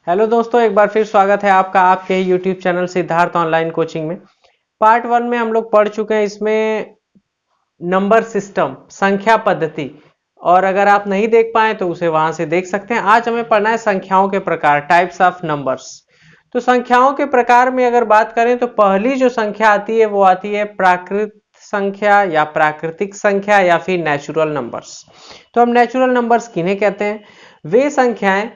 Hello दोस्तों, एक बार फिर स्वागत है आपका आपके ही YouTube channel Siddharth online coaching में। पार्ट 1 में हम लोग पढ़ चुके हैं इसमें नंबर सिस्टम, संख्या पद्धति। और अगर आप नहीं देख पाए तो उसे वहां से देख सकते हैं। आज हमें पढ़ना है संख्याओं के प्रकार, टाइप्स ऑफ नंबर्स। तो संख्याओं के प्रकार में अगर बात करें तो पहली जो संख्या आती है वो आती है प्राकृत संख्या या प्राकृतिक संख्या या फिर नेचुरल नंबर्स। तो हम नेचुरल नंबर्स किन्हें कहते हैं? वे संख्याएं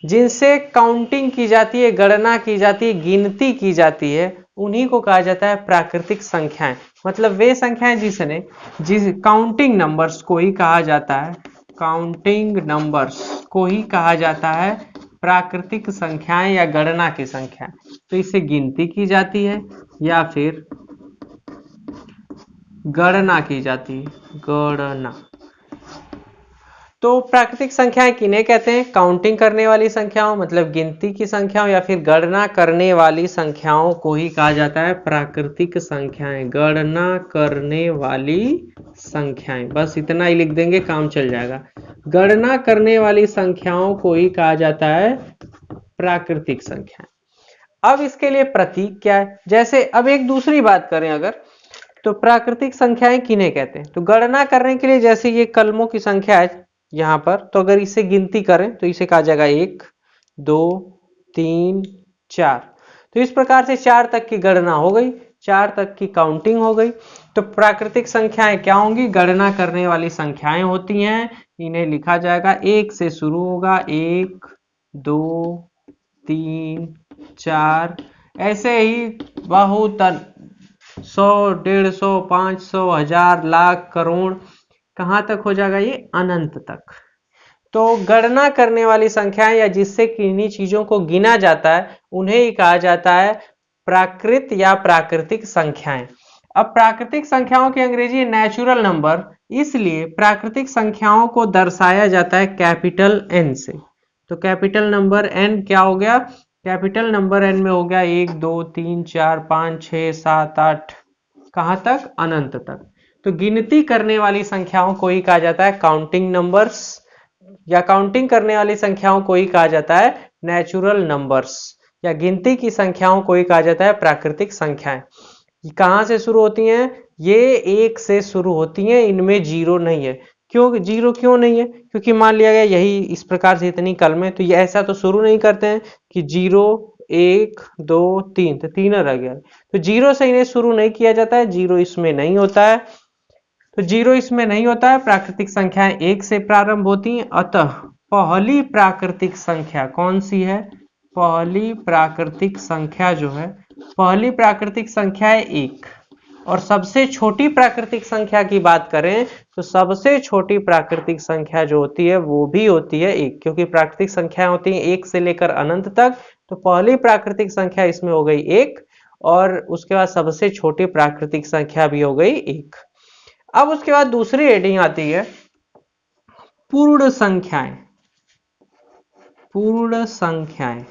जिनसे काउंटिंग की जाती है, गणना की जाती है, गिनती की जाती है, उन्हीं को कहा जाता है प्राकृतिक संख्याएं। मतलब वे संख्याएं जिस काउंटिंग नंबर्स को ही कहा जाता है, काउंटिंग नंबर्स को ही कहा जाता है प्राकृतिक संख्याएं या गणना की संख्याएं। तो इससे गिनती की जाती है या फिर गणना की जाती है, गणना। तो प्राकृतिक संख्याएं किन्हें कहते हैं? काउंटिंग करने वाली संख्याओं मतलब गिनती की संख्याओं या फिर गणना करने वाली संख्याओं को ही कहा जाता है प्राकृतिक संख्याएं, गणना करने वाली संख्याएं। बस इतना ही लिख देंगे, काम चल जाएगा। गणना करने वाली संख्याओं को ही कहा जाता है प्राकृतिक संख्याएं। अब इसके लिए प्रतीक क्या है? जैसे अब एक दूसरी बात करें अगर, तो प्राकृतिक संख्याएं किन्हें कहते हैं? तो गणना करने के लिए जैसे ये कलमों की संख्या है यहां पर, तो अगर इसे गिनती करें तो इसे कहा जाएगा 1 2 3 4। तो इस प्रकार से 4 तक की गणना हो गई, 4 तक की काउंटिंग हो गई। तो प्राकृतिक संख्याएं क्या होंगी? गणना करने वाली संख्याएं होती हैं। इन्हें लिखा जाएगा, 1 से शुरू होगा, 1 2 3 4, ऐसे ही बहुत 100 150 500 1000 लाख करोड़, कहां तक हो जाएगा? ये अनंत तक। तो गणना करने वाली संख्याएं या जिससे किन्हीं चीजों को गिना जाता है उन्हें ही कहा जाता है प्राकृत या प्राकृतिक संख्याएं। अब प्राकृतिक संख्याओं की अंग्रेजी है नेचुरल नंबर, इसलिए प्राकृतिक संख्याओं को दर्शाया जाता है कैपिटल एन से। तो कैपिटल नंबर एन क्या हो गया? कैपिटल नंबर एन में हो गया 1 2 3 4 5 6 7 8, कहां तक? अनंत तक। तो गिनती करने वाली संख्याओं को ही कहा जाता है काउंटिंग नंबर्स, या काउंटिंग करने वाली संख्याओं को ही कहा जाता है नेचुरल नंबर्स, या गिनती की संख्याओं को ही कहा जाता है प्राकृतिक संख्याएं। कहां से शुरू होती हैं? ये 1 से शुरू होती हैं, इनमें जीरो नहीं है। क्यों जीरो क्यों नहीं है? क्योंकि मान लिया गया यही इस प्रकार से इतनी कलमें, तो ये ऐसा तो शुरू नहीं करते हैं कि 0 1 2 3, तो तीनों रह गया। तो जीरो से इन्हें शुरू नहीं किया जाता है, जीरो इसमें नहीं होता है। तो जीरो इसमें नहीं होता है। प्राकृतिक संख्याएं 1 से प्रारंभ होती हैं। अतः पहली प्राकृतिक संख्या कौन सी है? पहली प्राकृतिक संख्या जो है, पहली प्राकृतिक संख्या है 1। और सबसे छोटी प्राकृतिक संख्या की बात करें तो सबसे छोटी प्राकृतिक संख्या जो होती है वो भी होती है 1, क्योंकि प्राकृतिक संख्या होती है 1 से लेकर अनंत तक। तो पहली प्राकृतिक संख्या इसमें हो गई 1, और उसके बाद सबसे छोटी प्राकृतिक संख्या भी हो गई 1। अब उसके बाद दूसरी हेडिंग आती है पूर्ण संख्याएं। पूर्ण संख्याएं,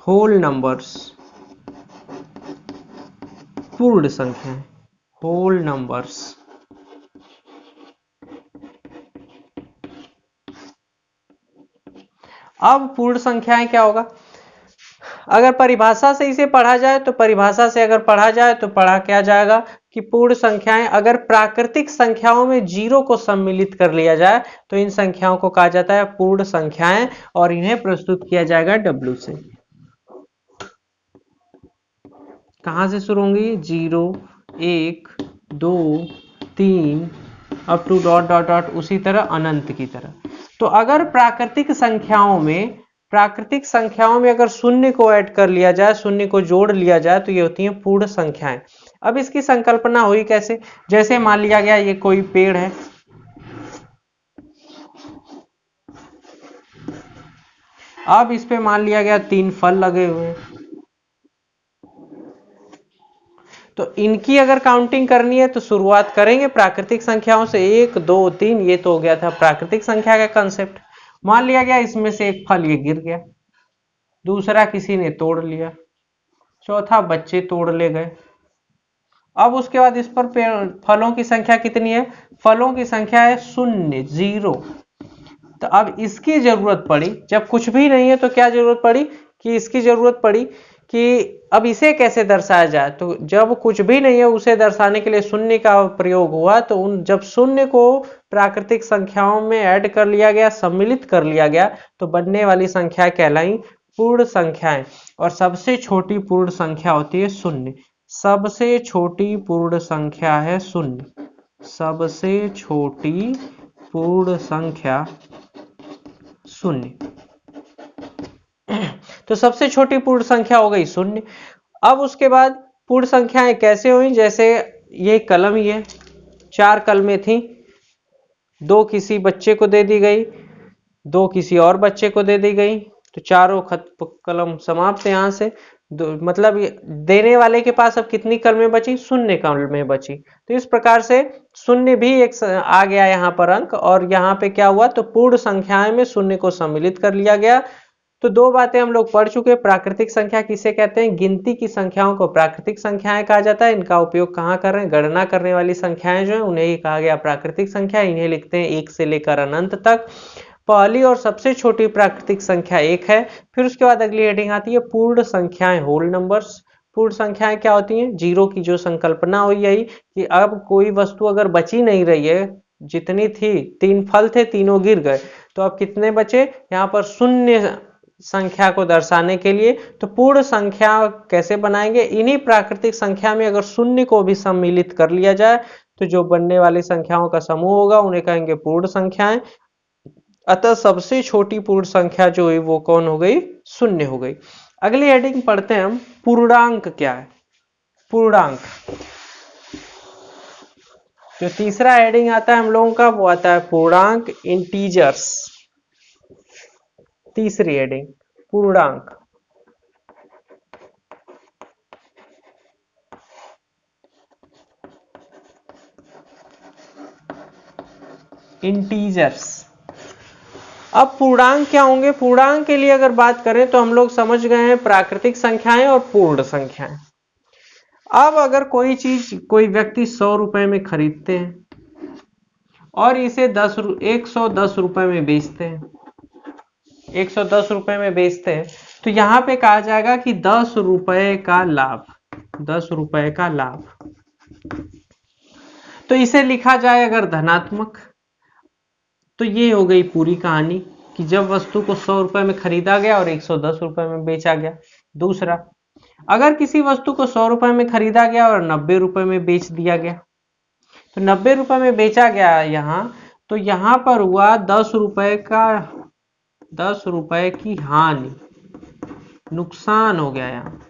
होल नंबर्स, पूर्ण संख्याएं, होल नंबर्स। अब पूर्ण संख्याएं क्या होगा? अगर परिभाषा से इसे पढ़ा जाए तो परिभाषा से अगर पढ़ा जाए तो पढ़ा क्या जाएगा कि पूर्ण संख्याएं अगर प्राकृतिक संख्याओं में जीरो को सम्मिलित कर लिया जाए तो इन संख्याओं को कहा जाता है पूर्ण संख्याएं, और इन्हें प्रस्तुत किया जाएगा W से। कहां से शुरू होंगी? 0 1 2 3 up to dot dot dot, उसी तरह अनंत की तरह। तो अगर प्राकृतिक संख्याओं में अगर शून्य को ऐड कर लिया जाए, शून्य को जोड़ लिया जाए, तो ये होती हैं पूर्ण संख्याएं। अब इसकी संकल्पना हुई कैसे? जैसे मान लिया गया ये कोई पेड़ है, अब इस पे मान लिया गया 3 फल लगे हुए हैं। तो इनकी अगर काउंटिंग करनी है तो शुरुआत करेंगे प्राकृतिक संख्याओं से, 1 2 3। ये तो हो गया था प्राकृतिक संख्या का कंसेप्ट। मान लिया गया इसमें से एक फल ये गिर गया, दूसरा किसी ने तोड़ लिया, चौथा बच्चे तोड़ ले गए। अब उसके बाद इस पर फलों की संख्या कितनी है? फलों की संख्या है 0 0। तो अब इसकी जरूरत पड़ी, जब कुछ भी नहीं है तो क्या जरूरत पड़ी कि इसकी जरूरत पड़ी कि अब इसे कैसे दर्शाया जाए। तो जब कुछ भी नहीं है उसे दर्शाने के लिए शून्य का प्रयोग हुआ, तो जब शून्य को प्राकृतिक संख्याओं में ऐड कर लिया गया, सम्मिलित कर लिया गया, तो बनने वाली संख्या कहलाई पूर्ण संख्याएं। और सबसे छोटी पूर्ण संख्या होती है शून्य। सबसे छोटी पूर्ण संख्या है शून्य। सबसे छोटी पूर्ण संख्या शून्य। तो सबसे छोटी पूर्ण संख्या हो गई शून्य। अब उसके बाद पूर्ण संख्याएं कैसे हुई, जैसे ये कलम ही है, 4 कलमें थी, 2 किसी बच्चे को दे दी गई, 2 किसी और बच्चे को दे दी गई, तो चारों कलम समाप्त। यहां से मतलब देने वाले के पास अब कितनी कलमें बची, शून्य कलमें बची। तो इस प्रकार से शून्य भी एक आ गया यहाँ पर अंक। और यहाँ पे क्या हुआ, तो पूर्ण संख्याएं में शून्य को सम्मिलित कर लिया गया। तो 2 बातें हम लोग पढ़ चुके। प्राकृतिक संख्या किसे कहते हैं, गिनती की संख्याओं को प्राकृतिक संख्याएं कहा जाता है। इनका उपयोग कहाँ कर रहे हैं, गणना करने वाली संख्याएं जो है उन्हें ही कहा गया प्राकृतिक संख्या। इन्हें लिखते हैं 1 से लेकर अनंत तक। पहली और सबसे छोटी प्राकृतिक संख्या 1 है। फिर उसके बाद अगली हेडिंग आती है पूर्ण संख्याएं, होल नंबर्स। पूर्ण संख्याएं क्या होती हैं, जीरो की जो संकल्पना हुई यही कि अब कोई वस्तु अगर बची नहीं रही है, जितनी थी, 3 फल थे, तीनों गिर गए, तो अब कितने बचे, यहाँ पर शून्य संख्या को दर्शाने के लिए। तो पूर्ण संख्या कैसे बनाएंगे, इन्हीं प्राकृतिक संख्या में अगर शून्य को भी सम्मिलित कर लिया जाए तो जो बनने वाली संख्याओं का समूह होगा उन्हें कहेंगे पूर्ण संख्याएं। अतः सबसे छोटी पूर्ण संख्या जो हुई वो कौन हो गई, शून्य हो गई। अगली हेडिंग पढ़ते हैं हम, पूर्णांक क्या है। पूर्णांक जो तीसरा हेडिंग आता है हम लोगों का वो आता है पूर्णांक, इंटीजर्स। तीसरी हेडिंग पूर्णांक। इंटीजर्स। अब पूर्णांक क्या होंगे, पूर्णांक के लिए अगर बात करें तो हम लोग समझ गए हैं प्राकृतिक संख्याएं और पूर्ण संख्याएं। अब अगर कोई चीज, कोई व्यक्ति 100 रुपए में खरीदते हैं और इसे 110 रुपए में बेचते हैं, 110 रुपए में बेचते हैं, तो यहां पे कहा जाएगा कि 10 रुपए का लाभ, 10 रुपए का लाभ। तो इसे लिखा जाए अगर धनात्मक, तो ये हो गई पूरी कहानी कि जब वस्तु को 100 रुपए में खरीदा गया और 110 रुपए में बेचा गया। दूसरा, अगर किसी वस्तु को 100 रुपए में खरीदा गया और 90 रुपए में बेच दिया गया, तो 90 रुपए में बेचा गया यहां, तो यहां पर हुआ 10 रुपए का, 10 रुपए की हानि, नुकसान हो गया यहाँ।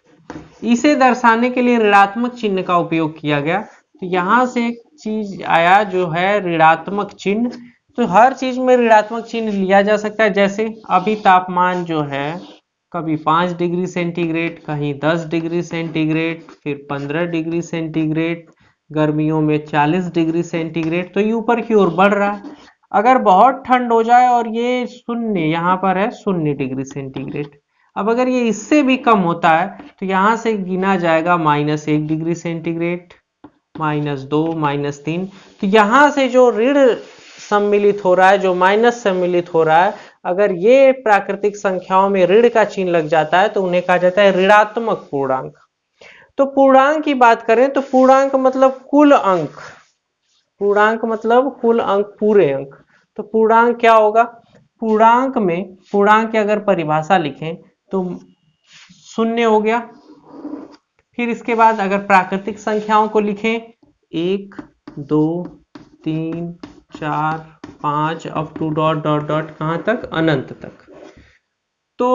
इसे दर्शाने के लिए ऋणात्मक चिन्ह का उपयोग किया गया। तो यहां से एक चीज आया जो है ऋणात्मक चिन्ह। तो हर चीज में ऋणात्मक चिन्ह लिया जा सकता है। जैसे अभी तापमान जो है, कभी 5 डिग्री सेंटीग्रेड, कहीं 10 डिग्री सेंटीग्रेड, फिर 15 डिग्री सेंटीग्रेड, गर्मियों में 40 डिग्री सेंटीग्रेड, तो ये ऊपर की ओर बढ़ रहा है। अगर बहुत ठंड हो जाए और ये शून्य, यहाँ पर है 0 डिग्री सेंटीग्रेड, अब अगर ये इससे भी कम होता है तो यहां से गिना जाएगा -1 डिग्री सेंटीग्रेड, -2, -3। तो यहां से जो ऋण सम्मिलित हो रहा है, जो माइनस सम्मिलित हो रहा है, अगर ये प्राकृतिक संख्याओं में ऋण का चिन्ह लग जाता है तो उन्हें कहा जाता है ऋणात्मक पूर्णांक। तो पूर्णांक की बात करें तो पूर्णांक मतलब कुल अंक, पूर्णांक मतलब कुल अंक, पूरे अंक। तो पूर्णांक क्या होगा, पूर्णांक में, पूर्णांक की अगर परिभाषा लिखें तो 0 हो गया। फिर इसके बाद अगर प्राकृतिक संख्याओं को लिखें, 1, 2, 3, 4, 5 up to dot dot dot कहां तक, अनंत तक। तो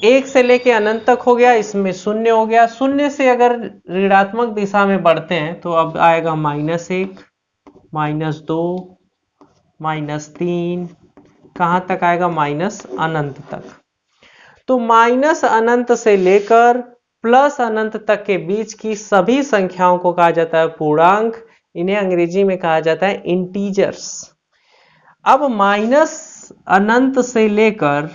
1 से लेके अनंत तक हो गया, इसमें 0 हो गया। 0 से अगर ऋणात्मक दिशा में बढ़ते हैं तो अब आएगा -1, -2, -3, कहां तक आएगा, अनंत तक। तो अनंत से लेकर अनंत तक के बीच की सभी संख्याओं को कहा जाता है पूर्णांक। इन्हें अंग्रेजी में कहा जाता है इंटीजर्स। अब अनंत से लेकर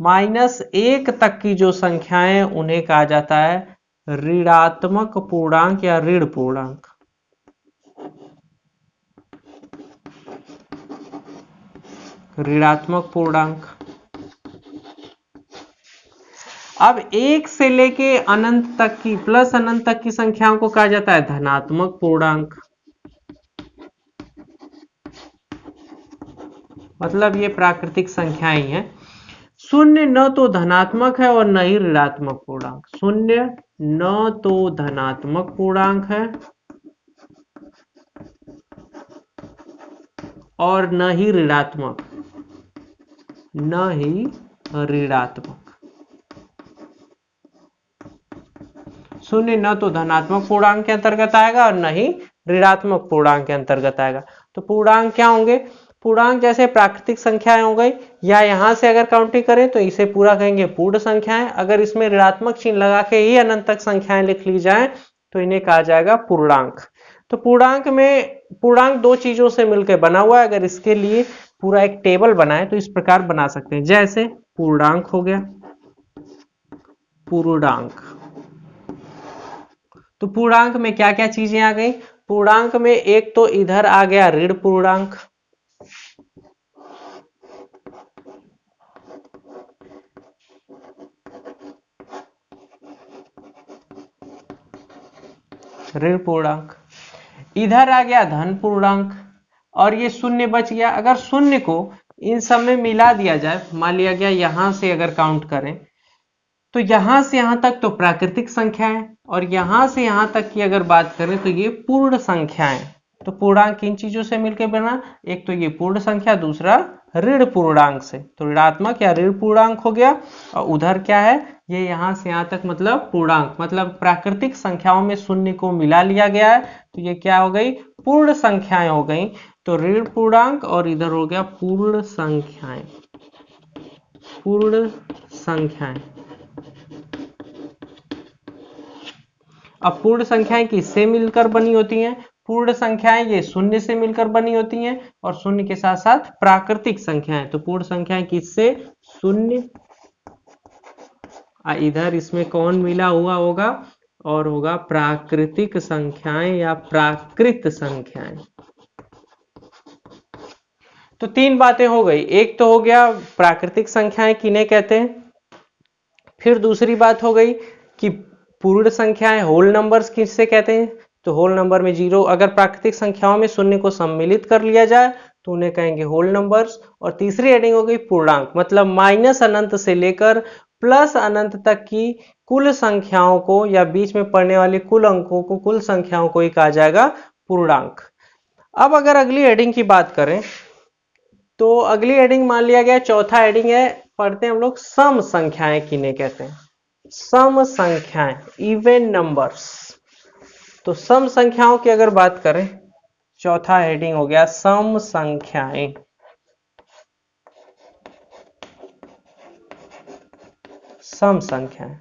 -1 तक की जो संख्याएं उन्हें कहा जाता है ऋणात्मक पूर्णांक या ऋण पूर्णांक। ऋणात्मक पूर्णांक। अब 1 से लेके अनंत तक की, प्लस अनंत तक की संख्याओं को कहा जाता है धनात्मक पूर्णांक। मतलब ये प्राकृतिक संख्याएं हैं। शून्य न तो धनात्मक है और न ही ऋणात्मक पूर्णांक। शून्य न तो धनात्मक पूर्णांक है और न ही ऋणात्मक, न ही ऋणात्मक। शून्य न तो धनात्मक पूर्णांक के अंतर्गत आएगा और न ही ऋणात्मक पूर्णांक के अंतर्गत आएगा। तो पूर्णांक क्या होंगे? पूर्णांक जैसे प्राकृतिक संख्याएं हो गई, या यहां से अगर काउंटिंग करें तो इसे पूरा कहेंगे पूर्ण संख्याएं। अगर इसमें ऋणात्मक चिन्ह लगा के ही अनंत तक संख्याएं लिख ली जाए तो इन्हें कहा जाएगा पूर्णांक। तो पूर्णांक में, पूर्णांक दो चीजों से मिलकर बना हुआ है। अगर इसके लिए पूरा एक टेबल बनाए तो इस प्रकार बना सकते हैं, जैसे पूर्णांक हो गया, पूर्णांक। तो पूर्णांक में क्या क्या चीजें आ गई? पूर्णांक में एक तो इधर आ गया ऋण पूर्णांक, ऋण पूर्णांक। इधर आ गया धन पूर्णांक, और ये शून्य बच गया। अगर शून्य को इन सब में मिला दिया जाए, मान लिया गया यहां से अगर काउंट करें तो यहां से यहां तक तो प्राकृतिक संख्या है, और यहां से यहां तक की अगर बात करें तो ये पूर्ण संख्याएं। तो पूर्णांक किन चीजों से मिलकर बना? एक तो ये पूर्ण संख्या, दूसरा ऋण पूर्णांक से। तो ऋणात्मक या ऋण पूर्णांक हो गया। और उधर क्या है? ये यहां से यहां तक मतलब पूर्णांक, मतलब प्राकृतिक संख्याओं में शून्य को मिला लिया गया है, तो ये क्या हो गई? पूर्ण संख्याएं हो गई। तो ऋण पूर्णांक और इधर हो गया पूर्ण संख्याएं, पूर्ण संख्याएं। अब पूर्ण संख्याएं किससे मिलकर बनी होती हैं? पूर्ण संख्याएं ये शून्य से मिलकर बनी होती हैं, और शून्य के साथ साथ प्राकृतिक संख्याएं। तो पूर्ण संख्याएं किससे? शून्य। इधर इसमें कौन मिला हुआ होगा? और होगा प्राकृतिक संख्याएं या प्राकृत संख्याएं। तो तीन बातें हो गई। एक तो हो गया प्राकृतिक संख्याएं किन्हें कहते हैं, फिर दूसरी बात हो गई कि पूर्ण संख्याएं, होल नंबर्स किससे कहते हैं। तो होल नंबर में जीरो, अगर प्राकृतिक संख्याओं में शून्य को सम्मिलित कर लिया जाए तो उन्हें कहेंगे होल नंबर्स। और तीसरी हेडिंग हो गई पूर्णांक, मतलब माइनस अनंत से लेकर प्लस अनंत तक की कुल संख्याओं को, या बीच में पड़ने वाले कुल अंकों को, कुल संख्याओं को ही कहा जाएगा पूर्णांक। अब अगर अगली हेडिंग की बात करें तो अगली हेडिंग मान लिया गया, चौथा हेडिंग है, पढ़ते हैं हम लोग सम संख्याएं किन्हें कहते हैं। सम संख्याएं, इवन नंबर्स। तो सम संख्याओं की अगर बात करें, चौथा हेडिंग हो गया सम संख्याएं। सम संख्याएं,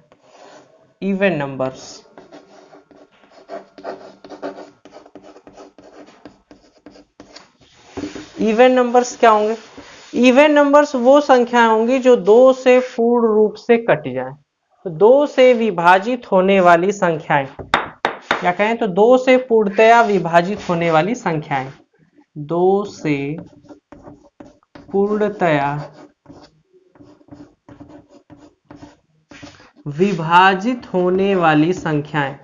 इवन नंबर्स। इवन नंबर्स क्या होंगे? इवन नंबर्स वो संख्याएं होंगी जो दो से पूर्ण रूप से कट जाए। तो दो से विभाजित होने वाली संख्याएं, या कहें तो दो से पूर्णतया विभाजित होने वाली संख्याएं। दो से पूर्णतया विभाजित होने वाली संख्याएं।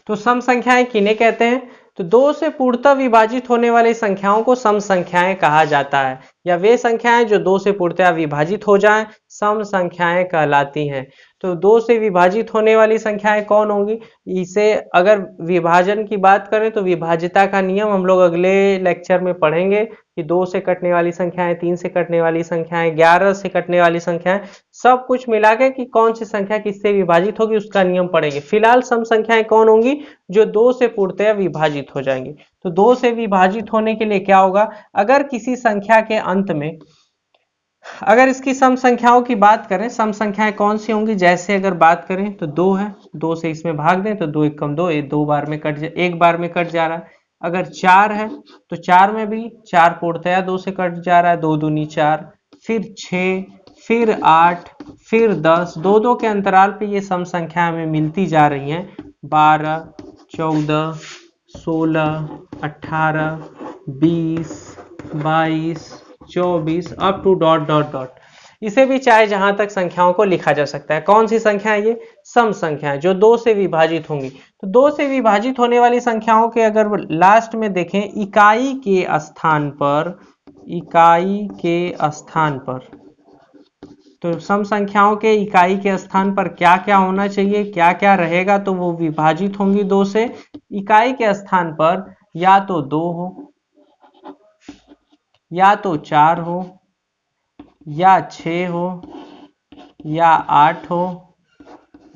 तो सम संख्याएं किन्हें कहते हैं? तो दो से पूर्णतः विभाजित होने वाली संख्याओं को सम संख्याएं कहा जाता है, या वे संख्याएं जो दो से पूर्णतः विभाजित हो जाएं सम संख्याएं कहलाती हैं। तो दो से विभाजित होने वाली संख्याएं कौन होंगी? इसे अगर विभाजन की बात करें तो विभाज्यता का नियम हम लोग अगले लेक्चर में पढ़ेंगे कि दो से कटने वाली संख्याएं, तीन से कटने वाली संख्याएं, 11 से कटने वाली संख्याएं, सब कुछ मिला के कि कौन सी संख्या किससे विभाजित होगी उसका नियम पढ़ेंगे। फिलहाल सम संख्याएं कौन होंगी? जो दो से पूर्णतः विभाजित हो जाएंगी। तो दो से विभाजित होने के लिए क्या होगा? अगर किसी संख्या के अंत में, अगर इसकी सम संख्याओं की बात करें, सम संख्याएं कौन सी होंगी? जैसे अगर बात करें तो दो है, दो से इसमें भाग दें तो दो एक कम दो, दो बार में कट जा, एक बार में कट जा रहा है। अगर 4 है तो 4 में भी 4 पूर्णतया 2 से कट जा रहा है, 2 दूनी 4, फिर 6, फिर 8, फिर 10, दो दो के अंतराल पे ये सम संख्या हमें मिलती जा रही हैं। 12, 14, 16, 18, 20, 22, 24 up to dot dot dot. इसे भी चाहे जहां तक संख्याओं को लिखा जा सकता है। कौन सी संख्या है ये? सम संख्याएं जो 2 से विभाजित होंगी। तो 2 से विभाजित होने वाली संख्याओं के अगर लास्ट में देखें, इकाई के स्थान पर, इकाई के स्थान पर, तो सम संख्याओं के इकाई के स्थान पर क्या क्या होना चाहिए, क्या क्या रहेगा, तो वो विभाजित होंगी 2 से। इकाई के स्थान पर या तो 2 हो, या तो 4 हो, या 6 हो, या 8 हो,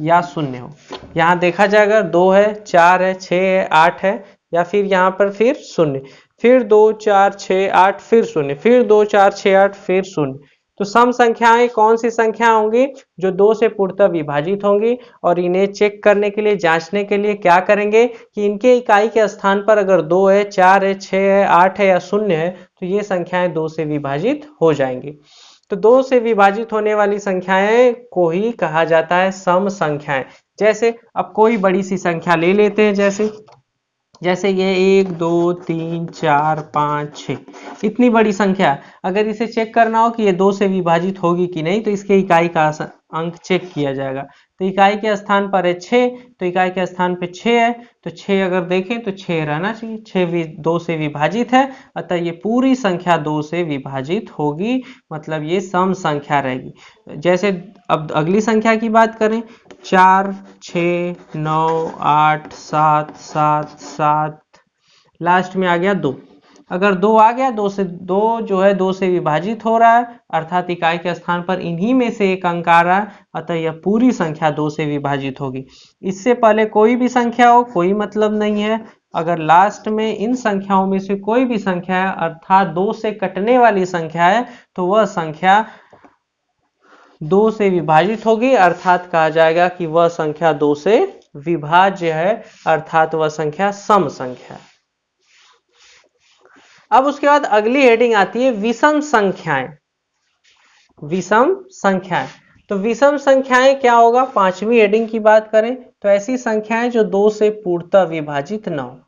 या 0 हो। यहां देखा जाएगा 2 है, 4 है, 6 है, 8 है, या फिर यहां पर फिर 0, फिर 2 4 6 8, फिर 0, फिर 2 4 6 8, फिर 0। तो सम संख्याएं कौन सी संख्या होंगी? जो 2 से पूर्णतः विभाजित होंगी। और इन्हें चेक करने के लिए, जांचने के लिए क्या करेंगे कि इनके इकाई के स्थान पर अगर 2 है, 4 है, 6 है, 8 है या 0 है, तो ये संख्याएं 2 से विभाजित हो जाएंगी। तो 2 से विभाजित होने वाली संख्याएं को ही कहा जाता है सम संख्याएं। जैसे अब कोई बड़ी सी संख्या ले लेते हैं, जैसे ये 1 2 3 4 5 6, इतनी बड़ी संख्या। अगर इसे चेक करना हो कि ये 2 से विभाजित होगी कि नहीं, तो इसके इकाई का अंक चेक किया जाएगा। तो इकाई के स्थान पर है 6, तो इकाई के स्थान पे 6 है, तो 6 अगर देखें तो 6 रहना चाहिए। 6 भी 2 से विभाजित है, अतः ये पूरी संख्या 2 से विभाजित होगी, मतलब ये सम संख्या रहेगी। जैसे अब अगली संख्या की बात करें, 4 6 9 8 7 7 7, लास्ट में आ गया 2। अगर 2 आ गया, 2 से 2 जो है 2 से विभाजित हो रहा है, अर्थात इकाई के स्थान पर इन्हीं में से एक अंक आ रहा है, अतः यह पूरी संख्या 2 से विभाजित होगी। इससे पहले कोई भी संख्या हो, कोई मतलब नहीं है। अगर लास्ट में इन संख्याओं में से कोई भी संख्या है, अर्थात 2 से कटने वाली संख्या है, तो वह संख्या 2 से विभाजित होगी, अर्थात कहा जाएगा कि वह संख्या 2 से विभाज्य है, अर्थात वह संख्या सम संख्या है। अब उसके बाद अगली हेडिंग आती है विषम संख्याएं। विषम संख्याएं, तो विषम संख्याएं क्या होगा? 5वीं हेडिंग की बात करें तो ऐसी संख्याएं जो 2 से पूर्णतः विभाजित न हो,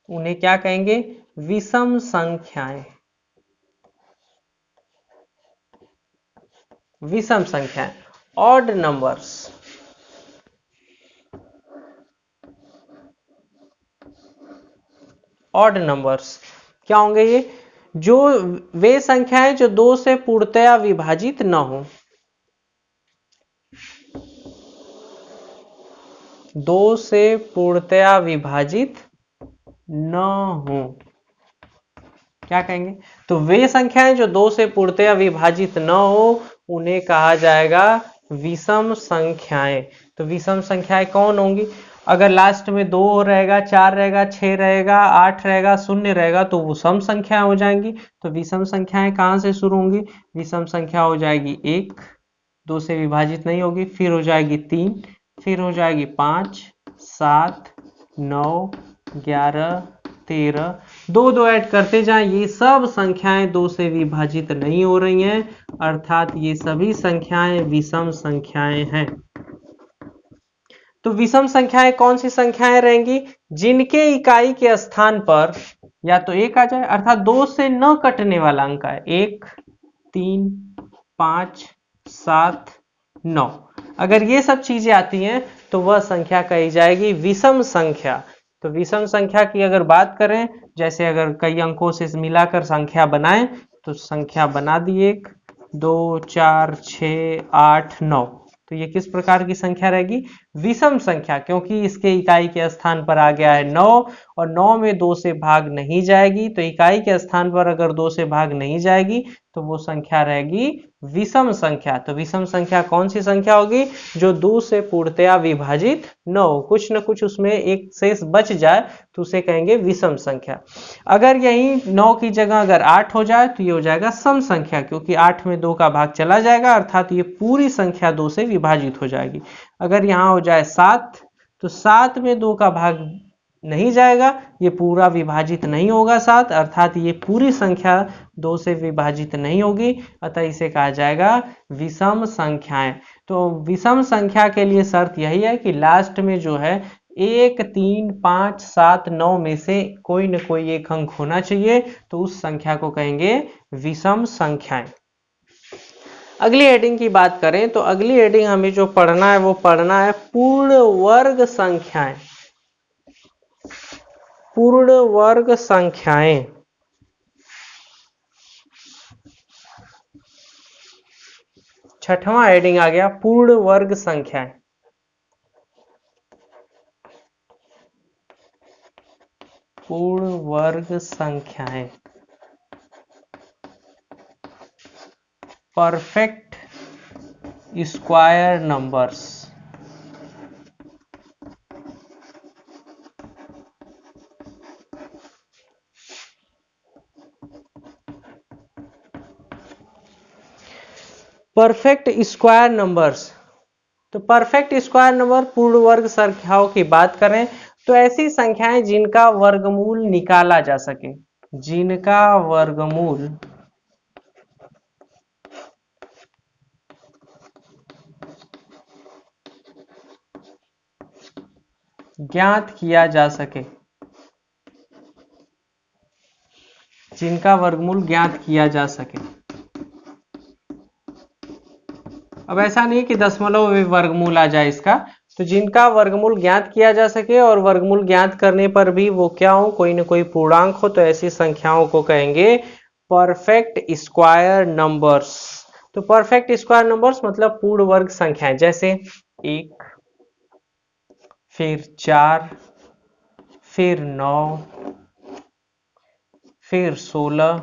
उन्हें क्या कहेंगे? विषम संख्याएं। विषम संख्याएं, ऑड नंबर्स। ऑड नंबर्स क्या होंगे? ये जो वे संख्याएं जो 2 से पूर्णतया विभाजित न हो, 2 से पूर्णतया विभाजित न हो, क्या कहेंगे? तो वे संख्याएं जो 2 से पूर्णतया विभाजित न हो, उन्हें कहा जाएगा विषम संख्याएं। तो विषम संख्याएं कौन होंगी? अगर लास्ट में 2 रहेगा, 4 रहेगा, 6 रहेगा, 8 रहेगा, 0 रहेगा, तो वो सम संख्या हो जाएंगी। तो विषम संख्याएं कहां से शुरू होंगी? विषम संख्या हो जाएगी 1, 2 से विभाजित नहीं होगी, फिर हो जाएगी 3, फिर हो जाएगी 5, 7, 9, 11, 13, 2 2 ऐड करते जाएं, ये सब संख्याएं 2 से विभाजित नहीं हो रही हैं, अर्थात ये सभी संख्याएं विषम संख्याएं हैं। तो विषम संख्याएं कौन सी संख्याएं रहेंगी? जिनके इकाई के स्थान पर या तो 1 आ जाए, अर्थात 2 से न कटने वाला अंक है, 1 3 5 7 9, अगर ये सब चीजें आती हैं तो वह संख्या कही जाएगी विषम संख्या। तो विषम संख्या की अगर बात करें, जैसे अगर कई अंकों से मिलाकर संख्या बनाएं, तो संख्या बना दी 1 2 4 6 8 9, तो ये किस प्रकार की संख्या रहेगी? विषम संख्या, क्योंकि इसके इकाई के स्थान पर आ गया है 9, और 9 में 2 से भाग नहीं जाएगी, तो इकाई के स्थान पर अगर 2 से भाग नहीं जाएगी तो वो संख्या रहेगी विषम संख्या। तो विषम संख्या कौन सी संख्या होगी? जो 2 से पूर्णतया विभाजित न हो, कुछ न कुछ उसमें एक शेष बच जाए, तो उसे कहेंगे विषम संख्या। अगर यही 9 की जगह अगर 8 हो जाए तो ये हो जाएगा सम संख्या, क्योंकि 8 में 2 का भाग चला जाएगा, अर्थात ये पूरी संख्या 2 से विभाजित हो जाएगी। अगर यहाँ हो जाए 7, तो 7 में 2 का भाग नहीं जाएगा, ये पूरा विभाजित नहीं होगा 7, अर्थात ये पूरी संख्या 2 से विभाजित नहीं होगी, अतः इसे कहा जाएगा विषम संख्याएं। तो विषम संख्या के लिए शर्त यही है कि लास्ट में जो है 1, 3, 5, 7, 9 में से कोई न कोई एक अंक होना चाहिए, तो उस संख्या को कहेंगे विषम संख्याएं। अगली हेडिंग की बात करें तो अगली हेडिंग हमें जो पढ़ना है वो पढ़ना है पूर्ण वर्ग संख्याएं। पूर्ण वर्ग संख्याएं। छठवां हेडिंग आ गया पूर्ण वर्ग संख्याएं। पूर्ण वर्ग संख्याएं, perfect square numbers. Perfect square numbers. तो परफेक्ट स्क्वायर नंबर पूर्ण वर्ग संख्याओं की बात करें तो ऐसी संख्याएं जिनका वर्गमूल निकाला जा सके, जिनका वर्गमूल ज्ञात किया जा सके, जिनका वर्गमूल ज्ञात किया जा सके। अब ऐसा नहीं कि दशमलव में वर्गमूल आ जाए इसका, तो जिनका वर्गमूल ज्ञात किया जा सके और वर्गमूल ज्ञात करने पर भी वो क्या हो, कोई ना कोई पूर्णांक हो, तो ऐसी संख्याओं को कहेंगे परफेक्ट स्क्वायर नंबर्स। तो परफेक्ट स्क्वायर नंबर्स मतलब पूर्ण वर्ग संख्याएं, जैसे 1, फिर 4, फिर 9, फिर 16,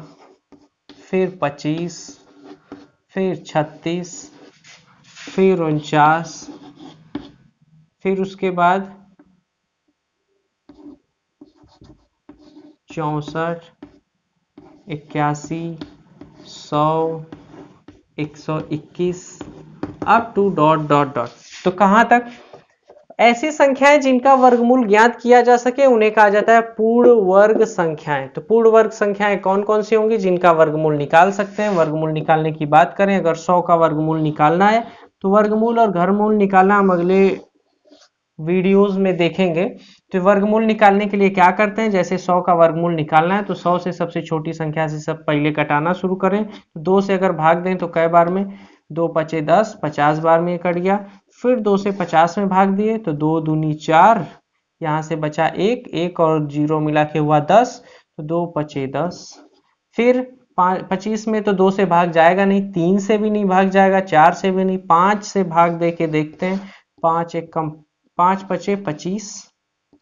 फिर 25, फिर 36, फिर 49, फिर उसके बाद 64, 81, 100, 121 up to dot dot dot. तो कहां तक? ऐसी संख्याएं जिनका वर्गमूल ज्ञात किया जा सके उन्हें कहा जाता है पूर्ण वर्ग संख्याएं। तो पूर्ण वर्ग संख्याएं कौन कौन सी होंगी? जिनका वर्गमूल निकाल सकते हैं। वर्गमूल निकालने की बात करें, अगर 100 का वर्गमूल निकालना है तो वर्गमूल और घनमूल निकालना हम अगले वीडियोस में देखेंगे। तो वर्गमूल निकालने के लिए क्या करते हैं, जैसे 100 का वर्गमूल निकालना है तो 100 से सबसे छोटी संख्या से सब पहले कटाना शुरू करें। तो 2 से अगर भाग दें तो कई बार में 2 पचे 10, 50 बार में कट गया। फिर 2 से 50 में भाग दिए तो 2 दूनी 4, यहाँ से बचा 1, 1 और 0 मिला के हुआ 10, तो 2 पचे 10। फिर 25 में तो 2 से भाग जाएगा नहीं, 3 से भी नहीं भाग जाएगा, 4 से भी नहीं, 5 से भाग दे के देखते हैं। 5 एक कम 5 पचे 25,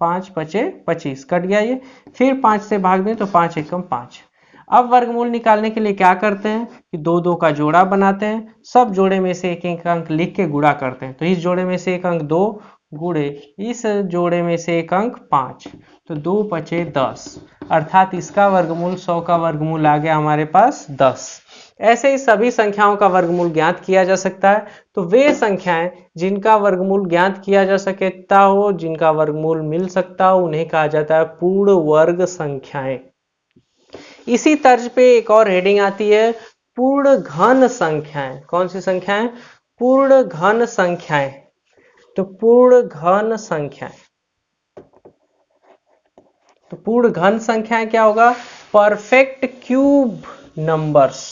5 पचे 25 कट गया ये। फिर 5 से भाग दें तो 5 एकम 5। अब वर्गमूल निकालने के लिए क्या करते हैं कि 2 2 का जोड़ा बनाते हैं, सब जोड़े में से एक एक अंक लिख के गुणा करते हैं। तो इस जोड़े में से एक अंक 2 गुणे इस जोड़े में से एक अंक 5, तो 2 पचे 10, अर्थात इसका वर्गमूल 100 का वर्गमूल आ गया हमारे पास 10। ऐसे ही सभी संख्याओं का वर्गमूल ज्ञात किया जा सकता है। तो वे संख्याएं जिनका वर्गमूल ज्ञात किया जा सकता हो, जिनका वर्गमूल मिल सकता हो, उन्हें कहा जाता है पूर्ण वर्ग संख्याएं। इसी तर्ज पे एक और हेडिंग आती है पूर्ण घन संख्याएं। कौन सी संख्याएं? पूर्ण घन संख्याएं। तो पूर्ण घन संख्याएं, तो पूर्ण घन संख्याएं क्या होगा? Perfect cube numbers.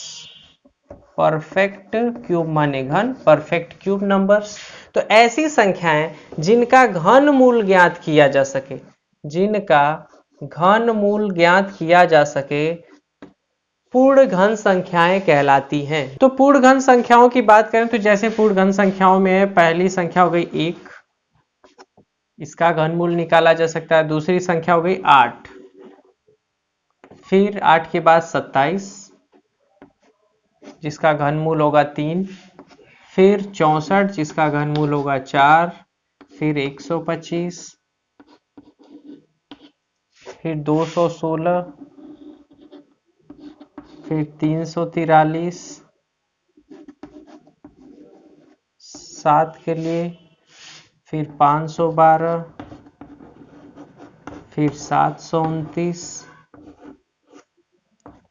Perfect cube माने घन, परफेक्ट क्यूब नंबर्स। तो ऐसी संख्याएं जिनका घन मूल ज्ञात किया जा सके, जिनका घन मूल ज्ञात किया जा सके, पूर्ण घन संख्याएं कहलाती हैं। तो पूर्ण घन संख्याओं की बात करें तो जैसे पूर्ण घन संख्याओं में पहली संख्या हो गई 1, इसका घनमूल निकाला जा सकता है। दूसरी संख्या हो गई 8, फिर 8 के बाद 27, जिसका घनमूल होगा 3, फिर 64 जिसका घनमूल होगा 4, फिर 125, फिर 216, फिर 343, 7 के लिए, फिर 512, फिर 729,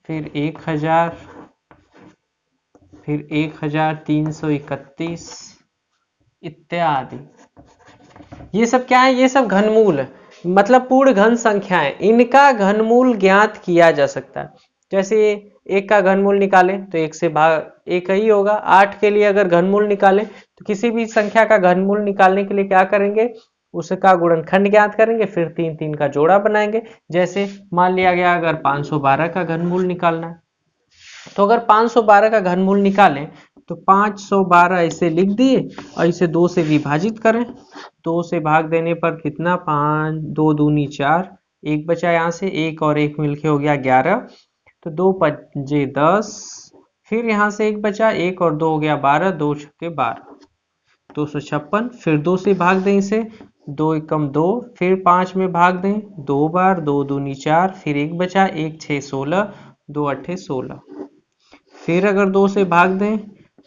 फिर 1000, फिर 1331 इत्यादि। ये सब क्या है? ये सब घनमूल है, मतलब पूर्ण घन संख्याएं। इनका घनमूल ज्ञात किया जा सकता है। जैसे एक का घनमूल निकालें तो एक से भाग एक ही होगा। 8 के लिए अगर घनमूल निकालें तो किसी भी संख्या का घनमूल निकालने के लिए क्या करेंगे? उसका गुणनखंड ज्ञात करेंगे, फिर 3 3 का जोड़ा बनाएंगे। जैसे मान लिया गया अगर 512 का घनमूल निकालना है, तो अगर 512 का घनमूल निकालें तो 512 इसे लिख दिए और इसे 2 से विभाजित करें। 2 से भाग देने पर कितना? 5 2 दूनी 4, एक बचा यहाँ से, एक और एक मिलके हो गया 11, तो 2 पंजे 10, फिर यहाँ से एक बचा, एक और 2 हो गया 12, 2 छक्के 12, 256। फिर 2 से भाग दें इसे, 2 एकम 2, फिर 5 में भाग दें 2 बार, 2 दूनी 4, फिर एक बचा, एक 6 16, 2 अट्ठे 16। फिर अगर 2 से भाग दें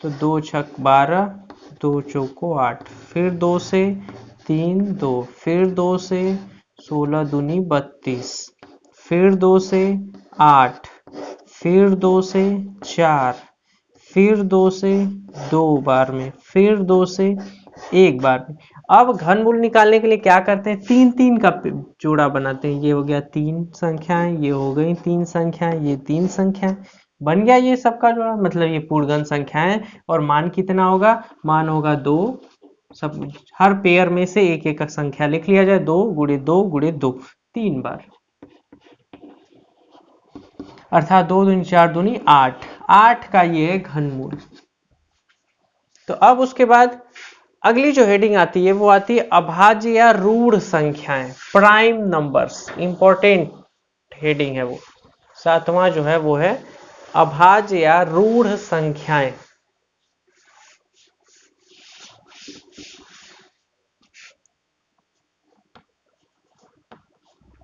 तो 2 छक 12, 2 चौको 8, फिर 2 से 3 2, फिर 2 से 16 दूनी 32, फिर 2 से 8, फिर 2 से 4, फिर 2 से 2 बार में, फिर 2 से एक बार में। अब घनमूल निकालने के लिए क्या करते हैं? 3 3 का जोड़ा बनाते हैं। ये हो गया 3 संख्याएं, ये हो गई 3 संख्याएं, ये 3 संख्याएं, बन गया ये सबका जोड़ा। मतलब ये पूर्ण संख्याएं। और मान कितना होगा? मान होगा 2। सब हर पेयर में से एक एक संख्या लिख लिया जाए, 2 गुणे 2 गुणे 2, 3 बार, अर्थात 2 दूनी 4 दूनी 8, 8 का ये है घनमूल। तो अब उसके बाद अगली जो हेडिंग आती है वो आती है अभाज्य या रूढ़ संख्याएं, प्राइम नंबर्स। इंपॉर्टेंट हेडिंग है वो। 7वां जो है वो है अभाज्य या रूढ़ संख्याएं।